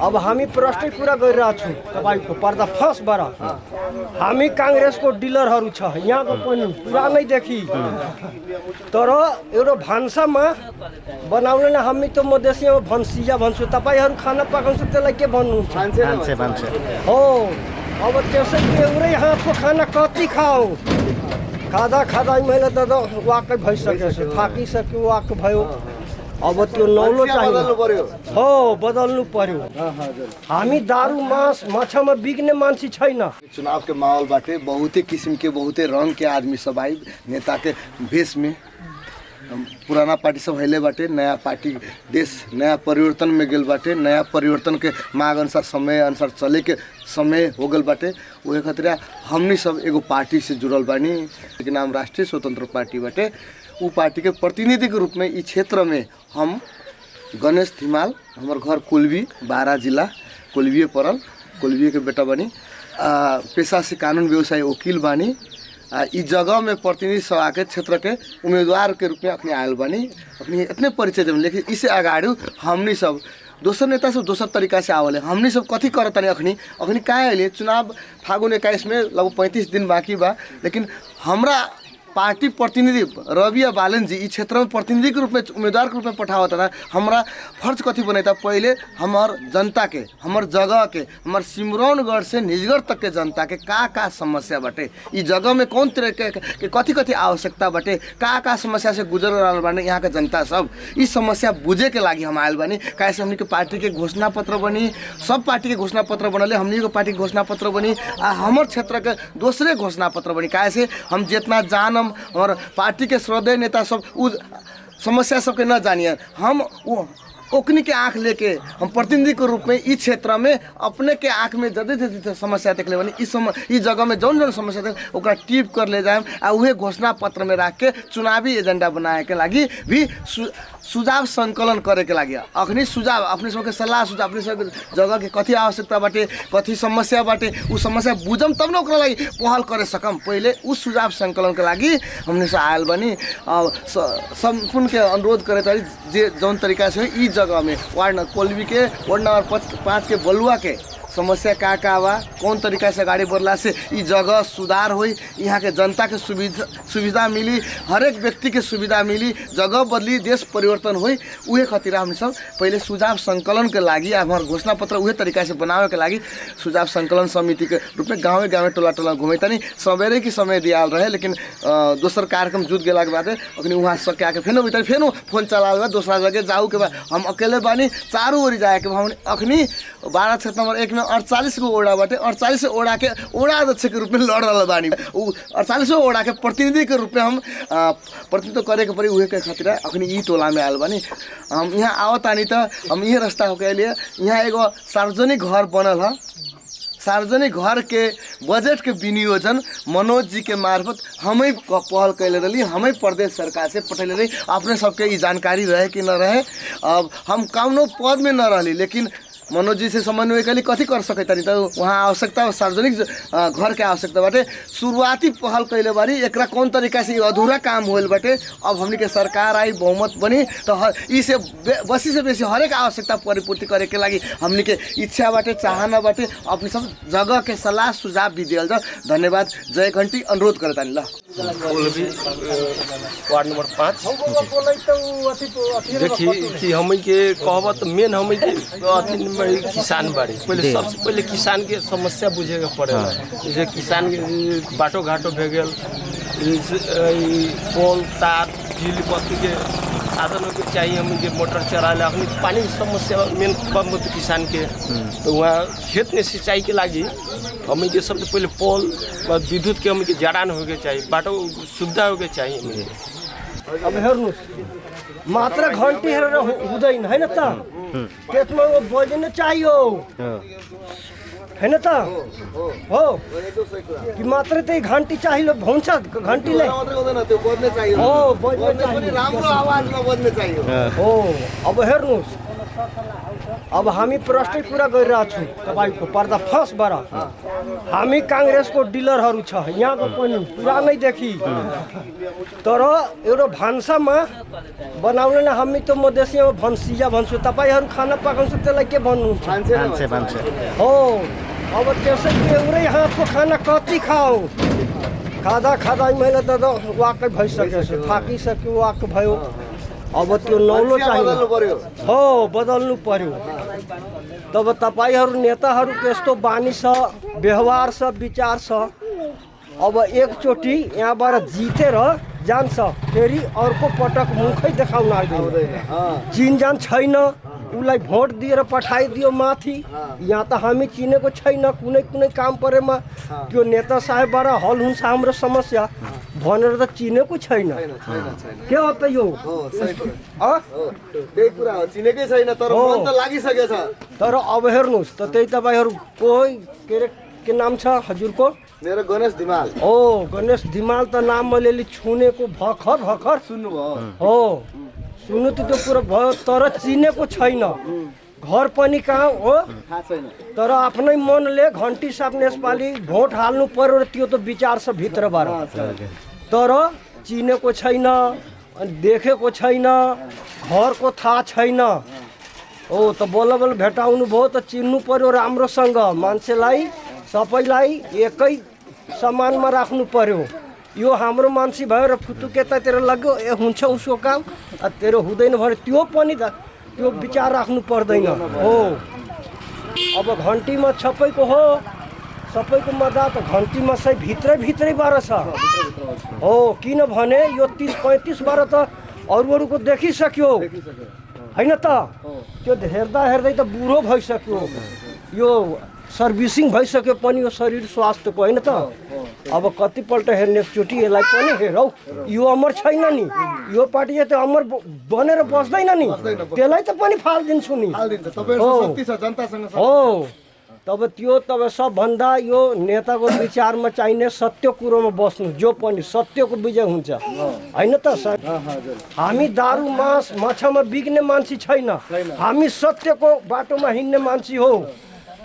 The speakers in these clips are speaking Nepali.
अब हामी प्रश्न पूरा गरिरहेको छु तपाईँको पर्दाफास बरा हामी काङ्ग्रेसको डिलरहरू छ यहाँको पनि पुरानैदेखि तर एउटा भान्सामा बनाउने नै हामी त मधेसीमा भन्सिया भन्छु तपाईँहरू खाना पकाउँछु त्यसलाई के भन्नुहुन्छ हो अब त्यसै एउटै हातको खाना कति खाऊ खाँदा खाँदा मैले त वाक्कै भइसकेको थाकिसक्यो वाक्क भयो अब त्यो नौलो चाहियो हो बदल्नु पर्यो हामी दारू मांस माछामा बिक्ने मान्छे छैन। चुनाव के माहौल बाटे बहुते किस्म के बहुते रंग के आदमी सब आई नेता के भेष में पुराना पार्टी सब हिले बाटे नया पार्टी देश नया परिवर्तन में गेल बाटे नया परिवर्तन के मांग अनुसार समय अनुसार चले के समय हो गल बाटे वही खातिर हमनी सब एगो पार्टी से जुड़ल बानी के नाम राष्ट्रीय स्वतंत्र पार्टी बाटे। उ पार्टी के प्रतिनिधि के रूप में इस क्षेत्र में हम गणेश थिमाल हमार घर कोल्वी बारा जिला कोल्वी पड़ल कोल्वी के बेटा बानी पेशा से कानून व्यवसाय वकील बानी इस जगह में प्रतिनिधि सभा के क्षेत्र के उम्मीदवार के रूप में अपने आयल बानी अपनी इतने परिचय दें लेकिन इससे अगाड़ी हमनी सब दोसर नेता सब दोसर तरीका से आवले हमनी सब कथी करता अखनी अखनी का है चुनाव फागुन 21 में लगभग 35 दिन बाकी बा लेकिन हमरा पार्टी प्रतिनिधि रवि बालन जी इस क्षेत्र में प्रतिनिधि के रूप में उम्मीदवार के रूप में पठावता था हमारा फर्ज कथी बनता पहले हमार जनता के हमार जगह के हमार सिमरौनगढ़ से निजगढ़ तक के जनता के का समस्या बाटे इस जगह में कौन तरह के कथी कथी आवश्यकता बाटे का समस्या से गुजर रहा बाटे यहाँ के जनता सब इस समस्या बुझे के लागी हम आयल बानी कैसे हमनी के पार्टी के घोषणा पत्र बनी सब पार्टी के घोषणा पत्र बनले हमनी के पार्टी के घोषणा पत्र बनी हमार क्षेत्र के दूसरे घोषणा पत्र बनी कैसे हम जितना जान और पार्टी के श्रद्धेय नेता सब उस समस्या सबके न जानिए हम वो ओकनी के आँख लेके हम प्रतिनिधि के रूप में इस क्षेत्र में अपने के आँख में जदे समस्या देख ले बनी इस जगह में जौन समस्या थे ओकरा टिप कर ले जाए आ उहे घोषणा पत्र में रख के चुनावी एजेंडा बनाए के लगी भी सुझाव संकलन करे के लगी अखनी सुझाव अपने सबके सलाह सुझाव अपने सब जगह के कथी आवश्यकता बाटे कथी समस्या बाटे उ समस्या बुझम तब न ओकरा लगी पहल करे सकम पहले उस सुझाव संकलन के लगी हमने से आयल बनी संपूर्ण के अनुरोध करे तारी जे जौन तरीका से ई जगह में वार्ड कोल्वी के वार्ड नंबर 5 के बलुआ के समस्या का बा कौन तरीका से गाड़ी बढ़ला से ई जगह सुधार हुई यहाँ के जनता के सुविधा मिली हर एक व्यक्ति के सुविधा मिली जगह बदली देश परिवर्तन हुई उहे खातिर हम सब पहले सुझाव संकलन के लागी हमार घोषणा पत्र उहे तरीका से बनावे के लागी सुझाव संकलन समिति के रूप में गाँव टोला टोला घूमे तनी सवेरे की समय दियाल रहे लेकिन दोसर कार्यक्रम जुट गेला के बाद अखनी वहाँ सके आके फेनो भीतर फेनो फोन चला बा दूसरा जगह जाऊ के बाद हम अकेले बानी चारों ओर जाए के हम अखनी 12 क्षेत्र नंबर 1 में 48 को ओड़ा बाटे 48 ओड़ा के ओड़ा अध्यक्ष के रूप में लड़ रहा बानी 48 ओड़ा के प्रतिनिधि के रूप में हम प्रतिनिधित्व करे के पड़ी उहे के खातिर अखनी ई टोला में आयल बानी हम यहाँ आवतानी तो हम ये रास्ता होके लिए यहाँ एगो सार्वजनिक घर बनल है सार्वजनिक घर के बजट के विनियोजन मनोज जी के मार्फत हमें पहल कैले रही हमें प्रदेश सरकार से पठैले रही अपने सबके ये जानकारी रहे कि न रहे अब हम कौनो पद में न रही लेकिन मनोज जी से समन्वय के लिए कथी कर सके तनी तो वहाँ आवश्यकता सार्वजनिक घर के आवश्यकता बाटे शुरुआती पहल कैले बारी एकरा कौन तरीका से अधूरा काम होल बाटे अब हमनी के सरकार आई बहुमत बनी तो इसे बसी से बेसी हर एक आवश्यकता परिपूर्ति करे के लगी हमनी के इच्छा बाटे चाहना बाटे अपने सब जगह के सलाह सुझाव भी दियल जाओ धन्यवाद जय घंटी अनुरोध करे तानी ला वार्ड नंबर 5 देखिए कि हम के कहबत तो मेन हम के किसान बाड़ी पहले सबसे पहले किसान के समस्या बुझे के पड़ेगा जैसे किसान के बाटो घाटो भे गेल पोल तार बिजली बत्ती के साधन के चाहिए हम के मोटर चलाले अपनी पानी समस्या मेन कम किसान के तो वहाँ खेत में सिंचाई के लगी हम के सबसे पहले पोल विद्युत के हम के जड़ान होके चाहिए बाटो सुविधा होके चाहिए अब हेर्नु मात्र घंटी हेरेर हुँदैन हैन त त्यसमा बज्न चाहियो हैन त हो कि मात्र त्यही घंटी चाहिए हुन्छ घंटीले हो बज्ने चाहियो राम्रो आवाजमा बज्ने चाहियो हो अब हेर्नुस् अब हामी प्रश्न पूरा गरिरहेको छौँ तपाईँको पर्दाफास बाट हामी काङ्ग्रेसको डिलरहरू छ यहाँको पनि पुरानैदेखि तर एउटा भान्सामा बनाउने नै हामी त मधेसीमा भन्सिया भन्छु तपाईँहरू खाना पकाउँछु त्यसलाई के भन्नुहुन्छ हो अब त्यसै एउटै हातको खाना कति खाऊ खाँदा खाँदा मैले त वाक्कै भइसकेको छु थाकिसक्यो वाक्क भयो अब त्यो नौलो चाहियो हो बदल्नु पर्यो तब तपाईँहरू नेताहरू त्यस्तो बानी छ व्यवहार छ विचार छ अब एकचोटि यहाँबाट जितेर जान्छ फेरि अर्को पटक मुखै देखाउन आउँदैन चिनजान छैन उसलाई भोट दिएर पठाइदियो माथि यहाँ त हामी चिनेको छैन कुनै कुनै काम परेमा त्यो नेता साहेबबाट हल हुन्छ हाम्रो समस्या भनेर त चिनेको छैन के हो त यो त्यही कुरा हो चिनेकै छैन तर मन त लागिसकेछ तर अब हेर्नुहोस् त त्यही तपाईँहरू कोही के नाम छ हजुरको मेरो गणेश धिमाल ओ गणेश धिमाल त नाम मैले छुनेको भर्खर सुन्नुभयो हो सुन्नु त त्यो कुरो भयो तर चिनेको छैन घर पनि कहाँ हो तर आफ्नै मनले घन्टी साप्ने यसपालि भोट हाल्नु पर्यो र त्यो त विचार छ भित्रबाट तर चिनेको छैन अनि देखेको छैन घरको थाहा छैन हो त बल्ल बल्ल भेटाउनु भयो त चिन्नु पर्यो राम्रोसँग मान्छेलाई सबैलाई एकै समानमा राख्नु पर्यो यो हाम्रो मान्छे भएर फुतुक यतातिर लाग्यो ए हुन्छ उसको काम तेरो हुँदैन भने त्यो पनि त त्यो विचार राख्नु पर्दैन हो अब घन्टीमा सबैको हो सबैको मजा त घन्टीमा चाहिँ भित्रैबाट छ हो किनभने यो 30-35 बार त अरूको देखिसक्यो होइन त त्यो हेर्दै त बुढो भइसक्यो यो सर्भिसिङ भइसक्यो पनि यो शरीर स्वास्थ्यको होइन त अब कतिपल्ट हेर्ने एकचोटि यसलाई पनि हेरौ यो अमर छैन नि यो पार्टी त अमर बनेर बस्दैन नि त्यसलाई त पनि फालिदिन्छु नि हो तब त्यो तब सबभन्दा यो नेताको विचारमा चाहिने सत्य कुरोमा बस्नु जो पनि सत्यको विजय हुन्छ होइन त हामी दारू मास माछामा बिग्ने मान्छे छैन हामी सत्यको बाटोमा हिँड्ने मान्छे हो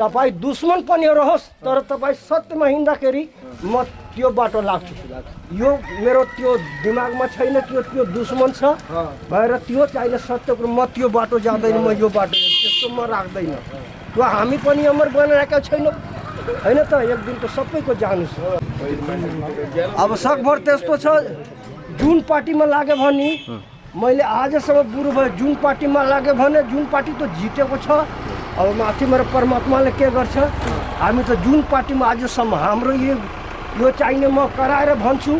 तपाईँ दुश्मन पनि रहोस् तर तपाईँ सत्यमा हिँड्दाखेरि म त्यो बाटो लाग्छु यो मेरो त्यो दिमागमा छैन त्यो दुश्मन छ भएर त्यो चाहिने सत्यको म त्यो बाटो जाँदैन म यो बाटो त्यस्तो म राख्दैन त्यो हामी पनि अमर बनाएका छैनौँ होइन त एक दिन त सबैको जानु छ अब सकभर त्यस्तो छ जुन पार्टीमा लाग्यो भने मैले आजसम्म बुढो भयो जुन पार्टीमा लाग्यो भने जुन पार्टी त जितेको छ अब माथि मेरो परमात्माले के गर्छ हामी त जुन पार्टीमा आजसम्म हाम्रो यो चाहिने म कराएर भन्छु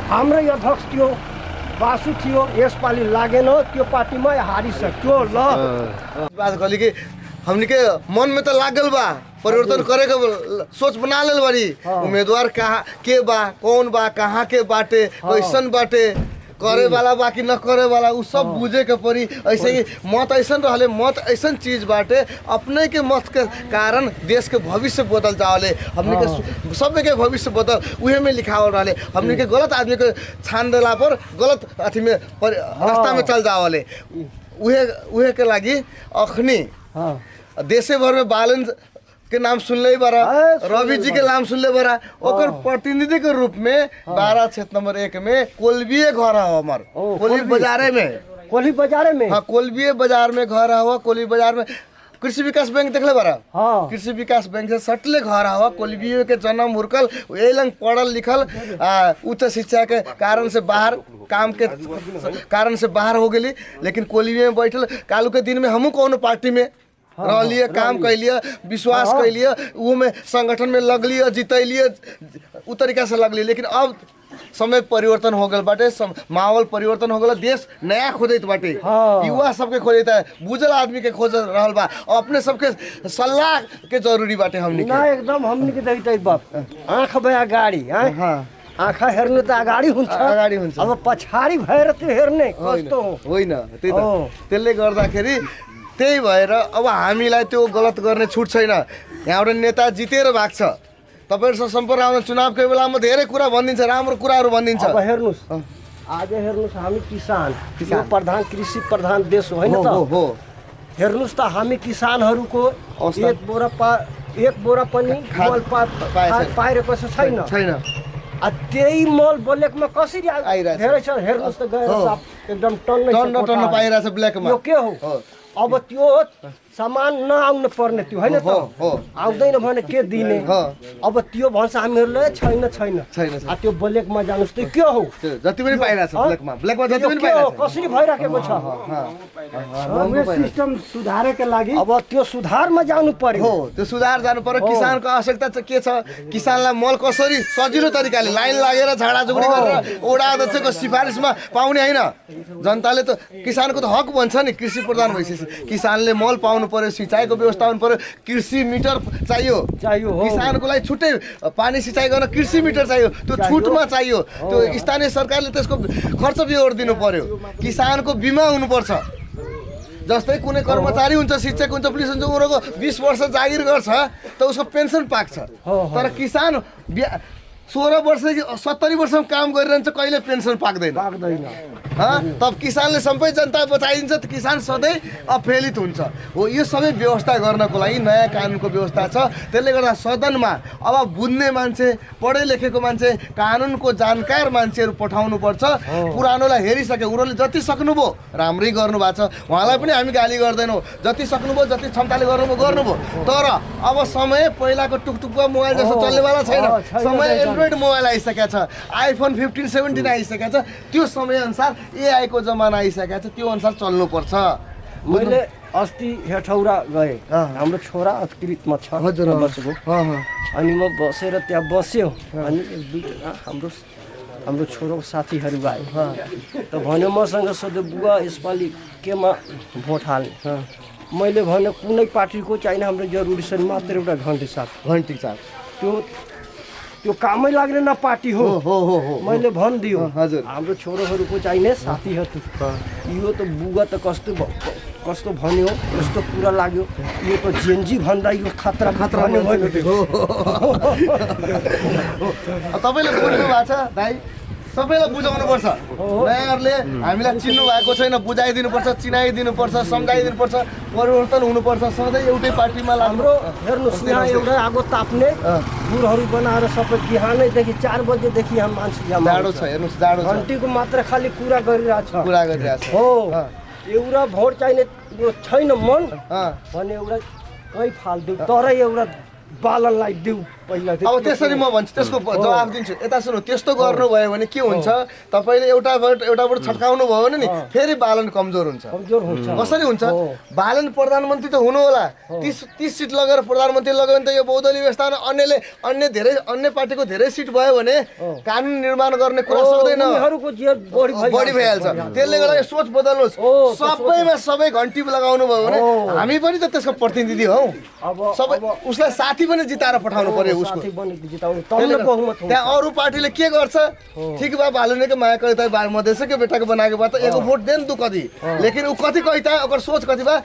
हाम्रो अध्यक्ष थियो बासु थियो यसपालि लागेन त्यो पार्टीमा हारिसक्यो ल बात कहली कि हमनी के मन में तो लागल बा परिवर्तन करे के सोच बना लेल बारी उम्मीदवार कहाँ के बा कौन बा कहाँ के बाटे कैसन बाटे करे वाला बाकी न करे वाला उ सब बुझे के पड़ी ऐसे ही मत ऐसा रहले मत ऐसा चीज बाटे अपने के मत के कारण देश के भविष्य बदल जावले हमने के सब के भविष्य बदल उहे में लिखावल रहले हमने के गलत आदमी के छान देला पर गलत अथी में रास्ता में चल जावले उहे के लागी अखनी देशे भर में बालन के नाम सुनले बारा रवि जी के नाम सुनले बारा ओकर प्रतिनिधि के रूप में 12 क्षेत्र नंबर 1 में कोलबिये घर है हमार कोली बाजारे में हाँ कोलबिये बाजार में घर है कोली बाजार में कृषि विकास बैंक देखले बारा कृषि विकास बैंक से सटले घर है कोलबिये के जन्म हुर्कल यही लंग पढ़ल लिखल उच्च शिक्षा के कारण से बाहर काम के कारण से बाहर हो गई लेकिन कोलबिये में बैठल कालू के दिन में हमू कौन पार्टी में रहलिए काम कैलिए विश्वास कैलिए वो में संगठन में लगलिए जितैलिए उ तरीका से लगलिए लेकिन अब समय परिवर्तन हो गल बाटे माहौल परिवर्तन हो गल देश नया खोजत बाटे युवा सबके खोजत है बुझल आदमी के खोज रहल बा अपने सबके सलाह के जरूरी बाटे हमनी के ना एकदम हमनी के देखतै बाप आँख भया गाडी आँखा हेर्नु त अगाडि हुन्छ अब पछाडी भएर त्यो हेर्ने कस्तो होइन त्यही त त्यसले गर्दाखेरि त्यही भएर अब हामीलाई त्यो गलत गर्ने छुट छैन यहाँबाट नेता जितेर भाग छ तपाईहरुसँग सम्पर्क आउने चुनावको बेलामा धेरै कुरा भनिदिन्छ राम्रो कुराहरू भनिदिन्छ अब हेर्नुस् आज हेर्नुस् हामी किसान प्रधान कृषि प्रधान देश होइन त हेर्नुस् त हामी किसानहरूको अवस्था। एक बोरा पनि मल पाइरहेको छैन त्यही मल ब्ल्याकमा कसरी आइरहेछ। धेरै छ हेर्नुस् त गएर साफ एकदम टन्न पाइरहेछ ब्ल्याकमा। यो के हो अब त्यो सामान नआउनु पर्ने त्यो होइन त आउँदैन भने के दिने अब त्यो भन्छ हामीहरूले छैन त्यो ब्ल्याकमा जानुस् त के हो जति पनि पाइरहेछ ब्ल्याकमा जति पनि पाइरहेछ कसरी भइराखेको छ सिस्टम सुधारेको लागि अब त्यो सुधारमा जानु पर्यो हो त्यो सुधार जानु पर्यो किसानको आवश्यकता चाहिँ के छ किसानलाई मल कसरी सजिलो तरिकाले लाइन लागेर झाडाझुगडी गरेर ओडा अध्यक्षको सिफारिसमा पाउने होइन जनताले त किसानको त हक भन्छ नि कृषि प्रधान भइसकेपछि किसानले मल पाउनु पर्यो सिँचाइको व्यवस्थापन पर्यो कृषि मिटर चाहियो किसानको लागि छुट्टै पानी सिँचाइ गर्न कृषि मिटर चाहियो त्यो छुटमा चाहियो त्यो स्थानीय सरकारले त्यसको खर्च बिहोर दिनु पर्यो किसानको बिमा हुनुपर्छ जस्तै कुनै कर्मचारी हुन्छ शिक्षक हुन्छ पुलिस हुन्छ उनीहरूको 20 वर्ष जागिर गर्छ त उसको पेन्सन पाक्छ तर किसान 16 वर्षदेखि 70 वर्षसम्म काम गरिरहन्छ कहिले पेन्सन पाक्दैन तब किसानले सबै जनता बचाइदिन्छ त किसान सधैँ अफेलित हुन्छ हो यो सबै व्यवस्था गर्नको लागि नयाँ कानुनको व्यवस्था छ त्यसले गर्दा सदनमा अब बुझ्ने मान्छे पढे लेखेको मान्छे कानुनको जानकार मान्छेहरू पठाउनु पर्छ पुरानोलाई हेरिसके उनीहरूले जति सक्नुभयो राम्रै गर्नुभएको छ उहाँलाई पनि हामी गाली गर्दैनौँ जति सक्नुभयो जति क्षमताले गर्नुभयो तर अब समय पहिलाको टुकटुकको मोबाइल जस्तो चल्नेवाला छैन समय एन्ड्रोइड मोबाइल आइसकेको छ आइफोन 15, 17 आइसकेको छ त्यो समयअनुसार एआई को जमाना आइसकेको छ त्यो अनुसार चल्नुपर्छ मैले अस्ति हेठौरा गएँ हाम्रो छोरा अत्कृतमा छ बसेको अनि म बसेर त्यहाँ बस्यो अनि हाम्रो छोरोको साथीहरू आयो त भन्यो मसँग सोध्यो बुवा यसपालि केमा भोट हाल्ने मैले भने कुनै पार्टीको चाहिने हाम्रो जरुरी छ मात्र एउटा घन्टी साथ त्यो कामै लाग्ने न पार्टी हो मैले भनिदियो हजुर हाम्रो छोरोहरूको चाहिने साथीहरू यो त बुवा त कस्तो भन्यो यस्तो कुरा लाग्यो यो त जेन्जी भन्दा यो खतरा तपाईँले बुझ्नु भएको छ दाइ सबैलाई बुझाउनुपर्छ नयाँहरूले हामीलाई चिन्नु भएको छैन बुझाइदिनुपर्छ चिनाइदिनुपर्छ सम्झाइदिनुपर्छ परिवर्तन हुनुपर्छ सधैँ एउटै पार्टीमा हाम्रो हेर्नुहोस् यहाँ एउटा आगो ताप्ने गुरहरू बनाएर सबै बिहानैदेखि 4 बजेदेखि यहाँ मान्छे जाडो छ हेर्नुहोस् जाडो घन्टीको मात्र खालि कुरा गरिरहेछ हो एउटा भोट चाहिने यो छैन मन भने एउटा कहीँ फाल्दिउ तर एउटा बालनलाई दिउ पहिला अब त्यसरी म भन्छु त्यसको जवाफ दिन्छु यता सुन्नु त्यस्तो गर्नुभयो भने के हुन्छ तपाईले एउटाबाट छटकाउनु भयो भने नि फेरि बालन कमजोर हुन्छ कसरी हुन्छ बालन प्रधानमन्त्री त हुनु होला 30 सिट लगेर प्रधानमन्त्री लग्यो भने त यो बहुदलीय व्यवस्था अन्य पार्टीको धेरै सिट भयो भने कानुन निर्माण गर्ने कुरा सक्दैन बढी भइहाल्छ त्यसले गर्दा यो सोच बदल्नुहोस् सबैमा सबै घन्टी लगाउनु भयो भने हामी पनि त त्यसको प्रतिनिधि हौ सबै उसलाई साथी पनि जिताएर पठाउनु पर्यो त्यहाँ अरू पार्टीले के गर्छ ठिक बा बालुनेको माया कविता मधेसकै बेटाको बनाएको भए त एगो भोट देन तू कति लेकिन उ कति कविता ओकर सोच कति बा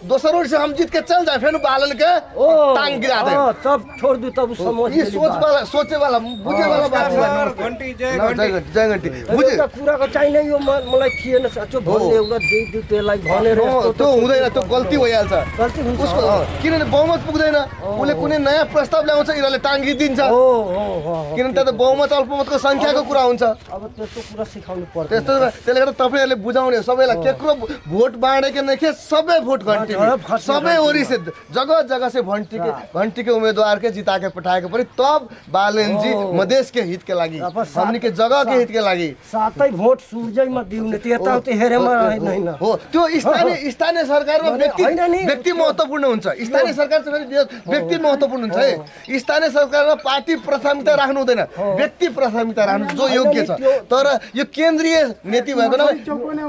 दोसर से हम जीत के चल जाए फिर बालन के टांग गिरा दे तब छोड़ दू तब समझ ये सोचे वाला बुझे वाला बात घंटी जय घंटी बुझे कुरा को चाहिए यो मलाई थिएन साचो भन्ने एउटा दे दे त्यसलाई भनेर त्यो हुँदैन त्यो गल्ती भइहाल्छ गल्ती हुन्छ उसको किनभने बहुमत पुग्दैन उले कुनै नयाँ प्रस्ताव ल्याउँछ इराले टांगी दिन्छ किनभने त्यो त बहुमत अल्पमतको संख्याको कुरा हुन्छ अब त्यस्तो कुरा सिकाउनु पर्छ त्यसले गर्दा तपाईहरुले बुझाउने सबैलाई केक्रो भोट बाँडेको नखे सबै भोट घन्टी सबै ओरी से जगह से घंटी के उम्मीदवार के जिता के पठाएको परि तब बालन जी मधेश के हित के लागि हमनी के जगह के हित के लागि सातै भोट सूर्यमा दिउने त्यता उतै हेरेमा हैन हो त्यो स्थानीय सरकारमा व्यक्ति महत्त्वपूर्ण हुन्छ स्थानीय सरकार चाहिँ व्यक्ति महत्त्वपूर्ण हुन्छ है स्थानीय सरकारमा पार्टी प्राथमिकता राख्नु हुँदैन व्यक्ति प्राथमिकता राख्नु जो योग्य छ तर यो केन्द्रीय नीति भएको न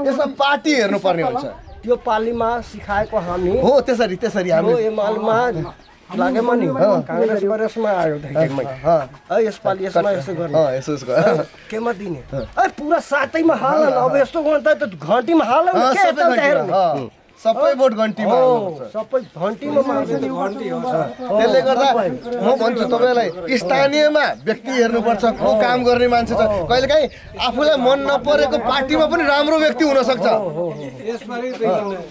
यसमा पार्टी हेर्नु पर्ने हुन्छ त्यो पालीमा सिकाएको हामी हो त्यसरी हामी हो एमालमा लागेमा नि कांग्रेस परेसमा आयो देखैमै यसपालि यसमा यसो गर्ने यसो केमा दिने पुरा सातैमा हालन अब यस्तो गर्दा त घन्टीमा हालन के त हेर्नु सबै भोट घन्टीमा हाल्नुपर्छ। सबै घन्टीमा त्यसले गर्दा म भन्छु तपाईँलाई स्थानीयमा व्यक्ति हेर्नुपर्छ, को काम गर्ने मान्छे छ। कहिलेकाहीँ आफूलाई मन नपरेको पार्टीमा पनि राम्रो व्यक्ति हुनसक्छ,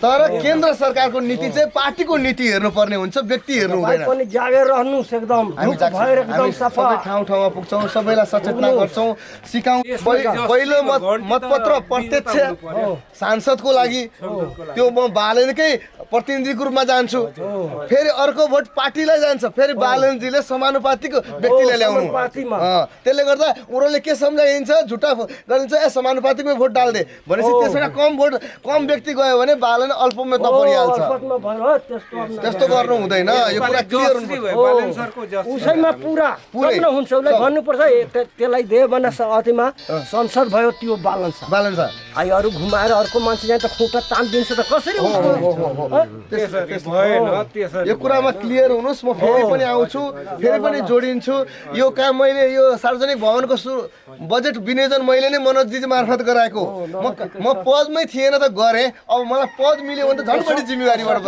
तर केन्द्र सरकारको नीति चाहिँ पार्टीको नीति हेर्नुपर्ने हुन्छ, व्यक्ति हेर्नु हुँदैन। पनि जागेर रहनुहोस्, एकदम हामी भएर एकदम सफा सबै ठाउँ ठाउँमा पुग्छौँ, सबैलाई सचेतना गर्छौँ, सिकाउँ। पहिलो मतपत्र प्रत्यक्ष सांसदको लागि त्यो म बालनकै प्रतिनिधिको रूपमा जान्छु, फेरि अर्को भोट पार्टीलाई जान्छ, फेरि बालनजीले समानुपातिक व्यक्तिलाई ल्याउनु। त्यसले गर्दा उनीहरूले के सम्झाइन्छ, झुटा गरिन्छ, समानुपातिकमै भोट डाल्दे भनेपछि त्यसमा कम व्यक्ति गयो भने बालन अल्पमतमा परिहाल्छ। त्यस्तो गर्नु हुँदैन, यो कुरा क्लियर हुनुपर्छ। उसैमा पुरै हुन्छ, उसलाई भन्नुपर्छ त्यसलाई दे भने अतिमा संसद भयो त्यो बालन छ आई अरू घुमाएर अर्को मान्छे जान्छ खुट्टा तान्दिन्छ त कसरी यो कुरामा क्लियर हुनुहोस्। म फेरि पनि आउँछु, फेरि पनि जोडिन्छु। यो काम मैले यो सार्वजनिक भवनको बजेट विनियोजन मैले नै मनोजजी मार्फत गराएको। म पदमै थिएन त गरेँ, अब मलाई पद मिल्यो भने त झन् बढी जिम्मेवारीबाट